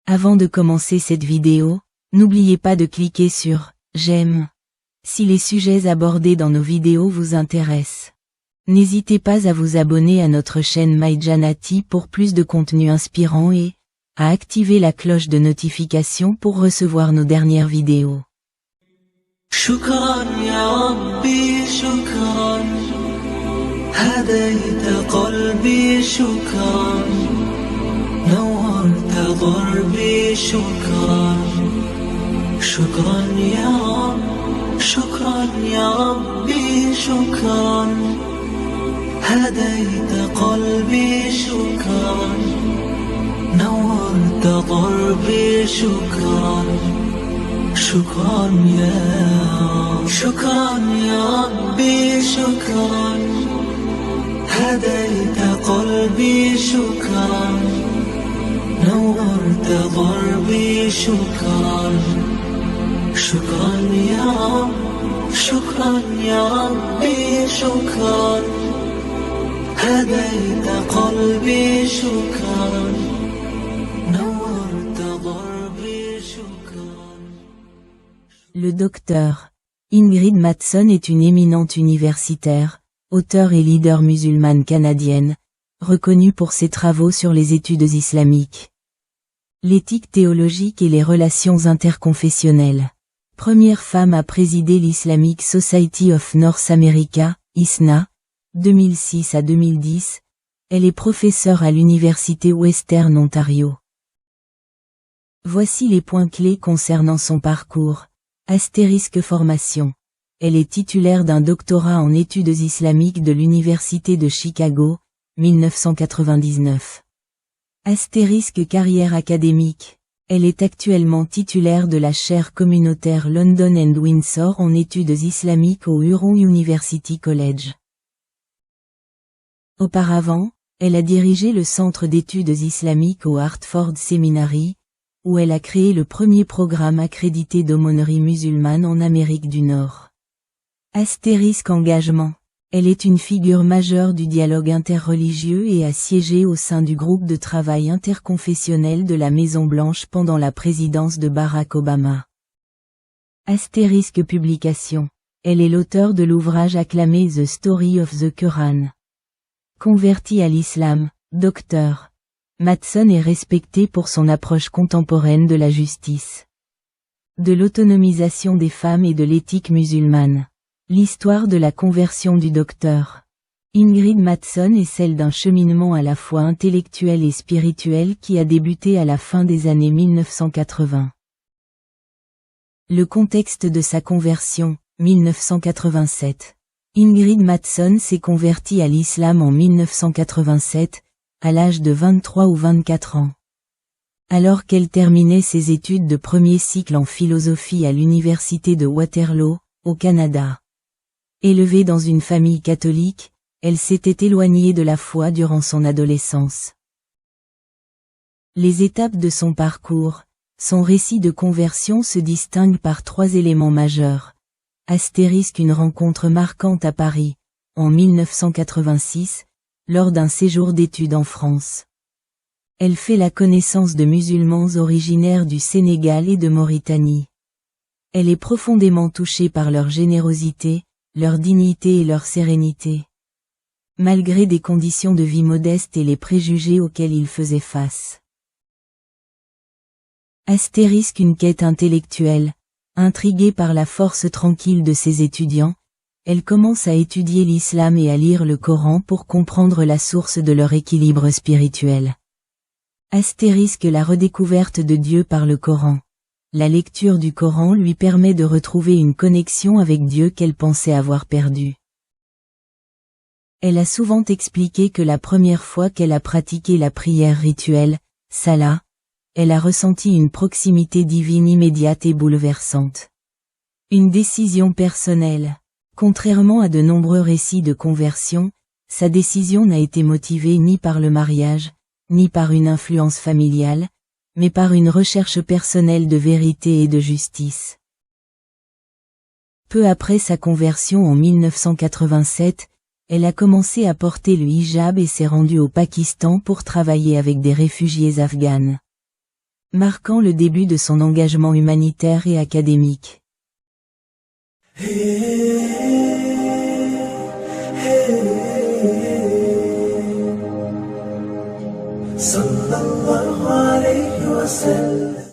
Avant de commencer cette vidéo, n'oubliez pas de cliquer sur « J'aime » si les sujets abordés dans nos vidéos vous intéressent. N'hésitez pas à vous abonner à notre chaîne MyJannati pour plus de contenu inspirant et à activer la cloche de notification pour recevoir nos dernières vidéos. شكرا يا ربي شكرا هديت قلبي شكرا نورت ضربي شكرا شكرا يا رب شكرا يا ربي شكرا هديت قلبي شكرا نورت ضربي شكرا شكرا يا ربي شكرا هديت قلبي شكرا نورت ضربي شكرا شكرا يا ربي شكرا هديت قلبي شكرا نورت ضربي شكرا. Le docteur Ingrid Mattson est une éminente universitaire, auteure et leader musulmane canadienne, reconnue pour ses travaux sur les études islamiques, l'éthique théologique et les relations interconfessionnelles. Première femme à présider l'Islamic Society of North America, ISNA, 2006 à 2010, elle est professeure à l'Université Western Ontario. Voici les points clés concernant son parcours. Astérisque formation. Elle est titulaire d'un doctorat en études islamiques de l'Université de Chicago, 1999. Astérisque carrière académique. Elle est actuellement titulaire de la chaire communautaire London and Windsor en études islamiques au Huron University College. Auparavant, elle a dirigé le centre d'études islamiques au Hartford Seminary, où elle a créé le premier programme accrédité d'aumônerie musulmane en Amérique du Nord. Astérisque engagement. Elle est une figure majeure du dialogue interreligieux et a siégé au sein du groupe de travail interconfessionnel de la Maison-Blanche pendant la présidence de Barack Obama. Astérisque publication. Elle est l'auteur de l'ouvrage acclamé The Story of the Quran. Convertie à l'islam, Dr. Mattson est respectée pour son approche contemporaine de la justice, de l'autonomisation des femmes et de l'éthique musulmane. L'histoire de la conversion du Dr. Ingrid Mattson est celle d'un cheminement à la fois intellectuel et spirituel qui a débuté à la fin des années 1980. Le contexte de sa conversion, 1987. Ingrid Mattson s'est convertie à l'islam en 1987, à l'âge de 23 ou 24 ans. Alors qu'elle terminait ses études de premier cycle en philosophie à l'université de Waterloo, au Canada. Élevée dans une famille catholique, elle s'était éloignée de la foi durant son adolescence. Les étapes de son parcours, son récit de conversion se distingue par 3 éléments majeurs. Astérisque une rencontre marquante à Paris, en 1986, lors d'un séjour d'études en France. Elle fait la connaissance de musulmans originaires du Sénégal et de Mauritanie. Elle est profondément touchée par leur générosité, leur dignité et leur sérénité. Malgré des conditions de vie modestes et les préjugés auxquels ils faisaient face. Astérisque une quête intellectuelle, intriguée par la force tranquille de ses étudiants, elle commence à étudier l'islam et à lire le Coran pour comprendre la source de leur équilibre spirituel. Astérisque la redécouverte de Dieu par le Coran. La lecture du Coran lui permet de retrouver une connexion avec Dieu qu'elle pensait avoir perdue. Elle a souvent expliqué que la première fois qu'elle a pratiqué la prière rituelle, Salah, elle a ressenti une proximité divine immédiate et bouleversante. Une décision personnelle. Contrairement à de nombreux récits de conversion, sa décision n'a été motivée ni par le mariage, ni par une influence familiale, mais par une recherche personnelle de vérité et de justice. Peu après sa conversion en 1987, elle a commencé à porter le hijab et s'est rendue au Pakistan pour travailler avec des réfugiés afghanes. marquant le début de son engagement humanitaire et académique. Sallallahu alayhi wa sallam.